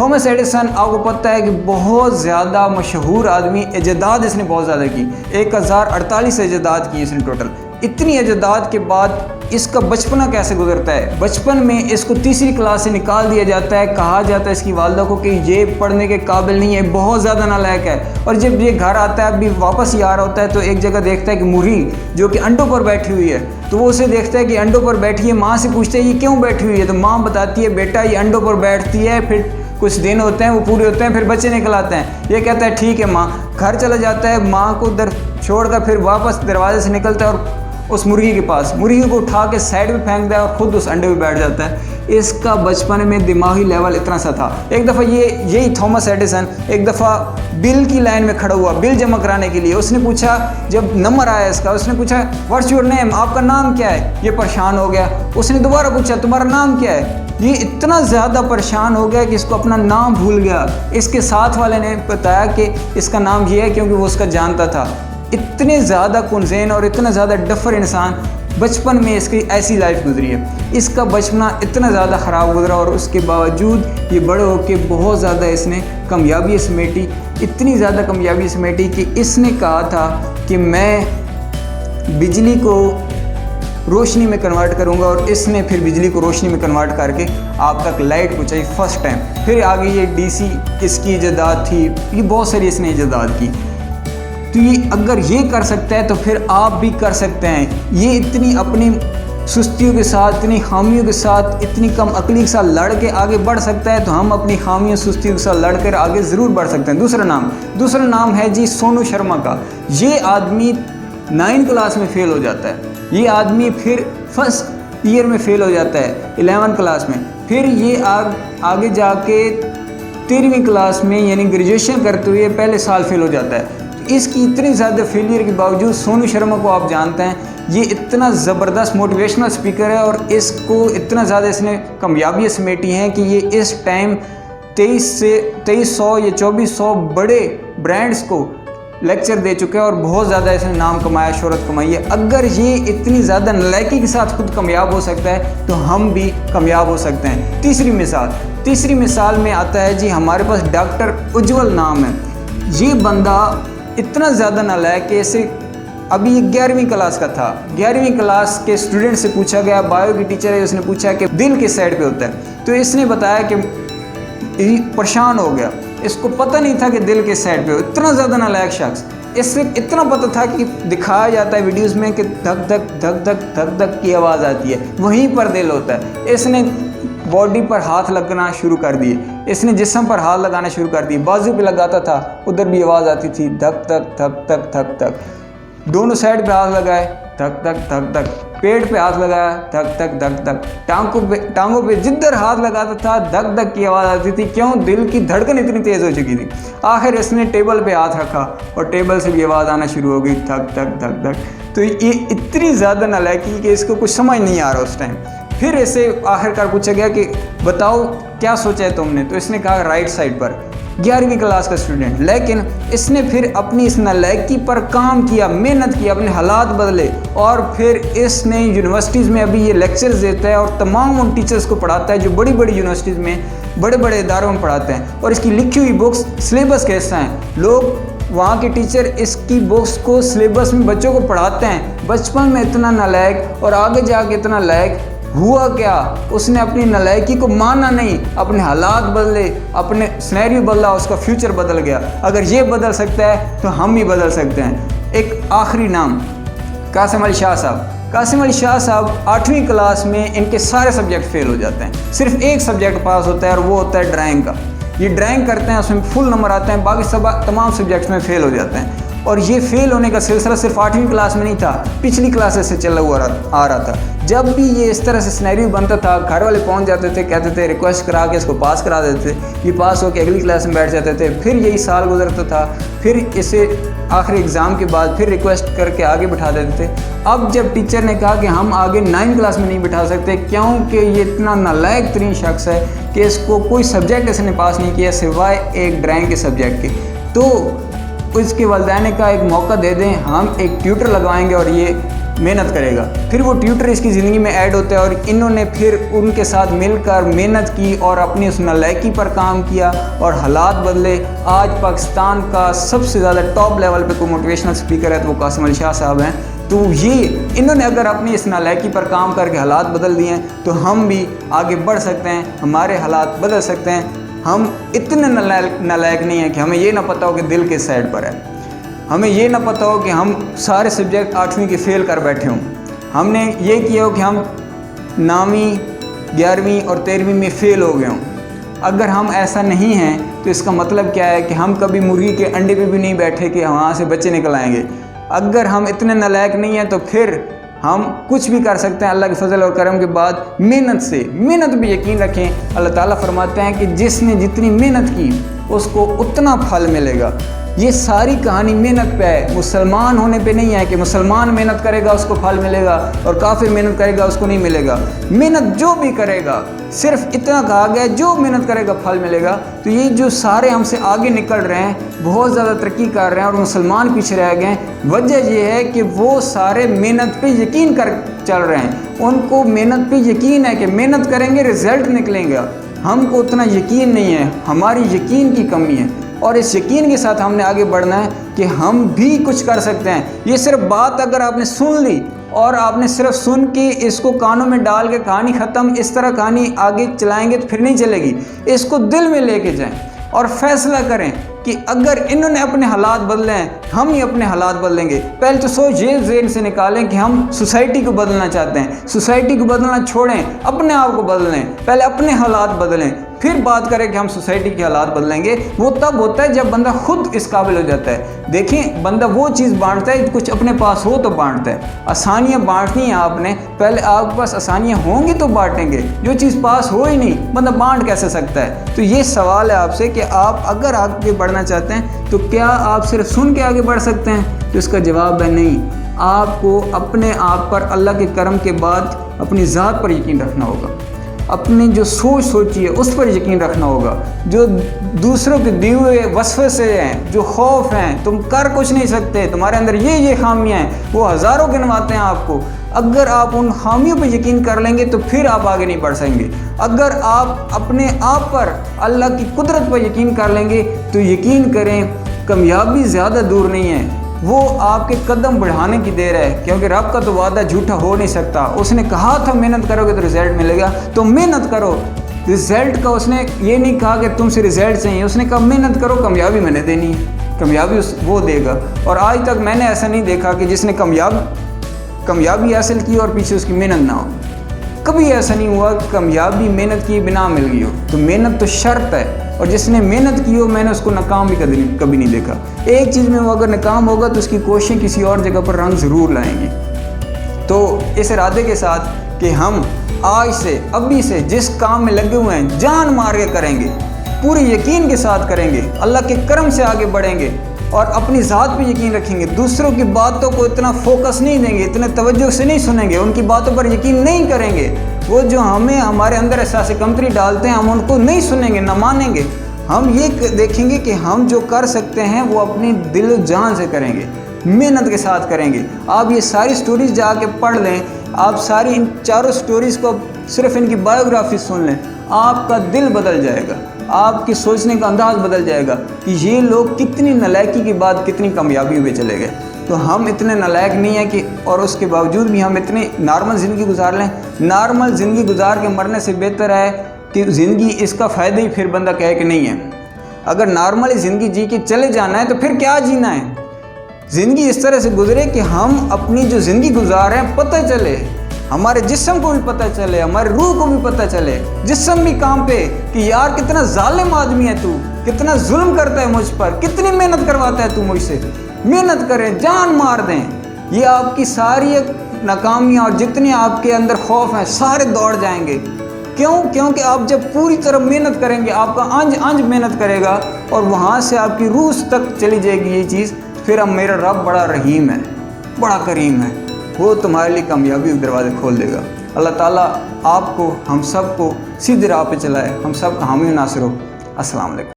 Thomas Edison आपको पता है कि बहुत ज़्यादा मशहूर आदमी, इजादात इसने बहुत ज़्यादा की, 1048 इजादात की इसने टोटल। इतनी इजादात के बाद इसका बचपना कैसे गुजरता है? बचपन में इसको तीसरी क्लास से निकाल दिया जाता है। कहा जाता है इसकी वालदा को कि ये पढ़ने के काबिल नहीं है, बहुत ज़्यादा नालायक है। और जब ये घर आता है, अभी वापस ही आ रहा होता है, तो एक जगह देखता है कि मुर्गी जो कि अंडों पर बैठी हुई है, तो वो उसे देखता है कि अंडों पर बैठी है। माँ से पूछता है ये क्यों बैठी हुई है? तो माँ बताती है बेटा ये अंडों पर बैठती है, फिर कुछ दिन होते हैं वो पूरे होते हैं, फिर बच्चे निकल आते हैं। ये कहता है ठीक है माँ। घर चला जाता है, माँ को उधर छोड़कर फिर वापस दरवाजे से निकलता है और उस मुर्गी के पास, मुर्गी को उठा के साइड में फेंक दिया और ख़ुद उस अंडे में बैठ जाता है। इसका बचपन में दिमागी लेवल इतना सा था। एक दफ़ा यही थॉमस एडिसन एक दफ़ा बिल की लाइन में खड़ा हुआ, बिल जमा कराने के लिए। उसने पूछा, जब नंबर आया इसका, उसने पूछा व्हाट्स योर नेम, आपका नाम क्या है? ये परेशान हो गया। उसने दोबारा पूछा तुम्हारा नाम क्या है? ये इतना ज़्यादा परेशान हो गया कि इसको अपना नाम भूल गया। इसके साथ वाले ने बताया कि इसका नाम ये है, क्योंकि वो उसका जानता था। इतने ज़्यादा कुनज़ेन और इतना ज़्यादा डफर इंसान, बचपन में इसकी ऐसी लाइफ गुजरी है। इसका बचपना इतना ज़्यादा ख़राब गुजरा और उसके बावजूद ये बड़े होकर बहुत ज़्यादा इसने कामयाबी समेटी, इतनी ज़्यादा कामयाबी समेटी कि इसने कहा था कि मैं बिजली को रोशनी में कन्वर्ट करूंगा, और इसने फिर बिजली को रोशनी में कन्वर्ट करके आप तक लाइट पहुंचाई फर्स्ट टाइम। फिर आगे ये डीसी इसकी इजादात थी, ये बहुत सारी इसने इजादात की। तो ये अगर ये कर सकता है तो फिर आप भी कर सकते हैं। ये इतनी अपनी सुस्तियों के साथ, इतनी खामियों के साथ, इतनी कम अकली के साथ लड़ के आगे बढ़ सकता है, तो हम अपनी खामियों सुस्तियों के साथ लड़ कर आगे ज़रूर बढ़ सकते हैं। दूसरा नाम है जी सोनू शर्मा का। ये आदमी 9 क्लास में फ़ेल हो जाता है। ये आदमी फिर फर्स्ट ईयर में फ़ेल हो जाता है 11 क्लास में। फिर ये आगे जाके 13वीं क्लास में यानी ग्रेजुएशन करते हुए पहले साल फ़ेल हो जाता है। इसकी इतनी ज़्यादा फेलियर के बावजूद, सोनू शर्मा को आप जानते हैं, ये इतना ज़बरदस्त मोटिवेशनल स्पीकर है और इसको इतना ज़्यादा इसने कामयाबियाँ समेटी हैं कि ये इस टाइम 2300 या 2400 बड़े ब्रांड्स को लेक्चर दे चुका है और बहुत ज़्यादा इसने नाम कमाया, शोहरत कमाई है। अगर ये इतनी ज़्यादा नालायकी के साथ खुद कामयाब हो सकता है तो हम भी कामयाब हो सकते हैं। तीसरी मिसाल में आता है जी हमारे पास डॉक्टर उज्जवल नाम है। ये बंदा इतना ज़्यादा नालायक है, इसे अभी 11वीं क्लास का था। 11वीं क्लास के स्टूडेंट से पूछा गया, बायो की टीचर है, उसने पूछा कि दिल किस साइड पे होता है, तो इसने बताया कि परेशान हो गया, इसको पता नहीं था कि दिल किस साइड पे हो। इतना ज़्यादा नालायक शख्स, इससे इतना पता था कि दिखाया जाता है वीडियोस में कि धक धक धक धक धक धक की आवाज़ आती है, वहीं पर दिल होता है। इसने बॉडी पर हाथ लगना शुरू कर दिए, इसने जिस्म पर हाथ लगाना शुरू कर दिए, बाजू पे लगाता था, उधर भी आवाज़ आती थी धक धक धक धक धक धक। दोनों साइड पे हाथ लगाए, धक धक धक धक। पेट पे हाथ लगाया, धक धक धक धक। टांगों पे जिधर हाथ लगाता था धक धक की आवाज़ आती थी। क्यों? दिल की धड़कन इतनी तेज़ हो चुकी थी। आखिर इसने टेबल पे हाथ रखा और टेबल से भी आवाज़ आना शुरू हो गई, धक धक धक धक। तो ये इतनी ज़्यादा नालायकी कि इसको कुछ समझ नहीं आ रहा उस टाइम। फिर इसे आखिरकार पूछा गया कि बताओ क्या सोचा है तुमने, तो इसने कहा राइट साइड पर। 11वीं क्लास का स्टूडेंट, लेकिन इसने फिर अपनी इस नालायकी पर काम किया, मेहनत की, अपने हालात बदले और फिर इसने यूनिवर्सिटीज़ में अभी ये लेक्चर्स देता है और तमाम उन टीचर्स को पढ़ाता है जो बड़ी बड़ी यूनिवर्सिटीज़ में, बड़े बड़े इदारों में पढ़ाते हैं। और इसकी लिखी हुई बुक्स सिलेबस के हिस्सा हैं। लोग वहाँ के टीचर इसकी बुक्स को सिलेबस में बच्चों को पढ़ाते हैं। बचपन में इतना नालायक और आगे जाके इतना लायक हुआ क्या? उसने अपनी नालायकी को माना नहीं, अपने हालात बदले, अपने सिनेरियो बदला, उसका फ्यूचर बदल गया। अगर ये बदल सकता है तो हम भी बदल सकते हैं। एक आखिरी नाम, कासिम अली शाह साहब। कासिम अली शाह साहब 8वीं क्लास में इनके सारे सब्जेक्ट फेल हो जाते हैं, सिर्फ एक सब्जेक्ट पास होता है और वो होता है ड्राइंग का। ये ड्राइंग करते हैं, उसमें फुल नंबर आते हैं, बाकी सब तमाम सब्जेक्ट्स में फेल हो जाते हैं। और ये फेल होने का सिलसिला सिर्फ 8वीं क्लास में नहीं था, पिछली क्लासेस से चला हुआ आ रहा था। जब भी ये इस तरह से सिनेरियो बनता था, घर वाले पहुंच जाते थे, कहते थे रिक्वेस्ट करा के इसको पास करा देते थे, ये पास होकर अगली क्लास में बैठ जाते थे। फिर यही साल गुजरता था, फिर इसे आखिरी एग्ज़ाम के बाद फिर रिक्वेस्ट करके आगे बिठा देते थे। अब जब टीचर ने कहा कि हम आगे 9वीं क्लास में नहीं बिठा सकते क्योंकि ये इतना नालायक तरीन शख्स है कि इसको कोई सब्जेक्ट इसने पास नहीं किया सिवाय एक ड्राइंग के सब्जेक्ट के, तो इसके वालिदैन का एक मौका दे दें, हम एक ट्यूटर लगवाएंगे और ये محنت کرے گا، پھر وہ ٹیوٹر اس کی زندگی میں ایڈ ہوتا ہے اور انہوں نے پھر ان کے ساتھ مل کر محنت کی اور اپنی اس نالائکی پر کام کیا اور حالات بدلے۔ آج پاکستان کا سب سے زیادہ ٹاپ لیول پہ کوئی موٹیویشنل اسپیکر ہے تو وہ قاسم علی شاہ صاحب ہیں۔ تو انہوں نے اگر اپنی اس نالائکی پر کام کر کے حالات بدل دیے ہیں تو ہم بھی آگے بڑھ سکتے ہیں، ہمارے حالات بدل سکتے ہیں۔ ہم اتنے نالائق نہیں ہیں کہ ہمیں یہ نہ پتہ ہو کہ دل کس سائڈ پر ہے، ہمیں یہ نہ پتہ ہو کہ ہم سارے سبجیکٹ 8ویں کے فیل کر بیٹھے ہوں، ہم نے یہ کیا ہو کہ ہم 9ویں 11ویں اور 13ویں میں فیل ہو گئے ہوں۔ اگر ہم ایسا نہیں ہیں تو اس کا مطلب کیا ہے کہ ہم کبھی مرغی کے انڈے پہ بھی نہیں بیٹھے کہ وہاں سے بچے نکل آئیں گے۔ اگر ہم اتنے نالائق نہیں ہیں تو پھر ہم کچھ بھی کر سکتے ہیں اللہ کے فضل اور کرم کے بعد محنت پہ یقین رکھیں۔ اللہ تعالیٰ فرماتے ہیں کہ جس نے جتنی محنت کی اس کو اتنا پھل ملے گا۔ یہ ساری کہانی محنت پہ ہے، مسلمان ہونے پہ نہیں ہے کہ مسلمان محنت کرے گا اس کو پھل ملے گا اور کافر محنت کرے گا اس کو نہیں ملے گا۔ محنت جو بھی کرے گا، صرف اتنا کہا گیا جو محنت کرے گا پھل ملے گا۔ تو یہ جو سارے ہم سے آگے نکل رہے ہیں، بہت زیادہ ترقی کر رہے ہیں اور مسلمان پیچھے رہ گئے ہیں، وجہ یہ ہے کہ وہ سارے محنت پہ یقین کر چل رہے ہیں۔ ان کو محنت پہ یقین ہے کہ محنت کریں گے رزلٹ نکلیں گا۔ ہم کو اتنا یقین نہیں ہے، ہماری یقین کی کمی ہے اور اس یقین کے ساتھ ہم نے آگے بڑھنا ہے کہ ہم بھی کچھ کر سکتے ہیں۔ یہ صرف بات اگر آپ نے سن لی اور آپ نے صرف سن کے اس کو کانوں میں ڈال کے کہانی ختم، اس طرح کہانی آگے چلائیں گے تو پھر نہیں چلے گی۔ اس کو دل میں لے کے جائیں اور فیصلہ کریں کہ اگر انہوں نے اپنے حالات بدلے ہیں ہم ہی اپنے حالات بدلیں گے۔ پہلے تو سوچ یہ ذہن سے نکالیں کہ ہم سوسائٹی کو بدلنا چاہتے ہیں۔ سوسائٹی کو بدلنا چھوڑیں، اپنے آپ کو بدلیں، پہلے اپنے حالات بدلیں، پھر بات کریں کہ ہم سوسائٹی کے حالات بدلیں گے۔ وہ تب ہوتا ہے جب بندہ خود اس قابل ہو جاتا ہے۔ دیکھیں بندہ وہ چیز بانٹتا ہے کچھ اپنے پاس ہو تو بانٹتا ہے۔ آسانیاں بانٹنی ہیں آپ نے، پہلے آپ کے پاس آسانیاں ہوں گی تو بانٹیں گے۔ جو چیز پاس ہو ہی نہیں بندہ بانٹ کیسے سکتا ہے؟ تو یہ سوال ہے آپ سے کہ آپ اگر آگے بڑھنا چاہتے ہیں تو کیا آپ صرف سن کے آگے بڑھ سکتے ہیں؟ تو اس کا جواب ہے نہیں۔ آپ کو اپنے آپ پر اللہ کے کرم کے بعد اپنی ذات پر یقین رکھنا ہوگا، اپنی جو سوچی ہے اس پر یقین رکھنا ہوگا۔ جو دوسروں کے دیے ہوئے وصفے سے ہیں، جو خوف ہیں، تم کر کچھ نہیں سکتے، تمہارے اندر یہ خامیاں ہیں، وہ ہزاروں گنواتے ہیں آپ کو۔ اگر آپ ان خامیوں پہ یقین کر لیں گے تو پھر آپ آگے نہیں بڑھ سکیں گے۔ اگر آپ اپنے آپ پر اللہ کی قدرت پر یقین کر لیں گے تو یقین کریں کامیابی زیادہ دور نہیں ہے، وہ آپ کے قدم بڑھانے کی دیر ہے، کیونکہ رب کا تو وعدہ جھوٹا ہو نہیں سکتا۔ اس نے کہا تھا محنت کرو گے تو رزلٹ ملے گا، تو محنت کرو۔ رزلٹ کا اس نے یہ نہیں کہا کہ تم سے رزلٹ چاہیے، اس نے کہا محنت کرو، کامیابی میں نے دینی ہے، کامیابی وہ دے گا۔ اور آج تک میں نے ایسا نہیں دیکھا کہ جس نے کامیابی حاصل کی اور پیچھے اس کی محنت نہ ہو۔ کبھی ایسا نہیں ہوا کہ کامیابی محنت کی بنا مل گئی ہو۔ تو محنت تو شرط ہے، اور جس نے محنت کی ہو میں نے اس کو ناکام بھی کبھی نہیں دیکھا۔ ایک چیز میں وہ اگر ناکام ہوگا تو اس کی کوششیں کسی اور جگہ پر رنگ ضرور لائیں گی۔ تو اس ارادے کے ساتھ کہ ہم آج سے ابھی سے جس کام میں لگے ہوئے ہیں جان مار کے کریں گے، پورے یقین کے ساتھ کریں گے، اللہ کے کرم سے آگے بڑھیں گے اور اپنی ذات پہ یقین رکھیں گے، دوسروں کی باتوں کو اتنا فوکس نہیں دیں گے، اتنے توجہ سے نہیں سنیں گے، ان کی باتوں پر یقین نہیں کریں گے۔ وہ جو ہمارے اندر احساس کمتری ڈالتے ہیں ہم ان کو نہیں سنیں گے، نہ مانیں گے۔ ہم یہ دیکھیں گے کہ ہم جو کر سکتے ہیں وہ اپنی دل و جان سے کریں گے، محنت کے ساتھ کریں گے۔ آپ یہ ساری سٹوریز جا کے پڑھ لیں، آپ ساری ان چاروں سٹوریز کو صرف ان کی بایوگرافی سن لیں، آپ کا دل بدل جائے گا، آپ کی سوچنے کا انداز بدل جائے گا کہ یہ لوگ کتنی نالائکی کے بعد کتنی کامیابیوں پہ چلے گئے۔ تو ہم اتنے نالائق نہیں ہیں کہ اور اس کے باوجود بھی ہم اتنی نارمل زندگی گزار لیں۔ نارمل زندگی گزار کے مرنے سے بہتر ہے کہ زندگی اس کا فائدہ ہی پھر بندہ کہے کہ نہیں ہے۔ اگر نارملی زندگی جی کے چلے جانا ہے تو پھر کیا جینا ہے؟ زندگی اس طرح سے گزرے کہ ہم اپنی جو زندگی گزار رہے ہیں پتہ چلے، ہمارے جسم کو بھی پتہ چلے، ہمارے روح کو بھی پتہ چلے، جسم بھی کام پہ کہ یار کتنا ظالم آدمی ہے تو، کتنا ظلم کرتا ہے مجھ پر، کتنی محنت کرواتا ہے تو مجھ سے۔ محنت کریں، جان مار دیں، یہ آپ کی ساری ناکامیاں اور جتنے آپ کے اندر خوف ہیں سارے دوڑ جائیں گے۔ کیونکہ آپ جب پوری طرح محنت کریں گے، آپ کا انج محنت کرے گا اور وہاں سے آپ کی روح تک چلی جائے گی یہ چیز، پھر اب میرا رب بڑا رحیم ہے، بڑا کریم ہے، وہ تمہارے لیے کامیابی کے دروازے کھول دے گا۔ اللہ تعالیٰ آپ کو، ہم سب کو سیدھی راہ پہ چلائے، ہم سب کا حامی و ناصر ہو۔ السلام علیکم۔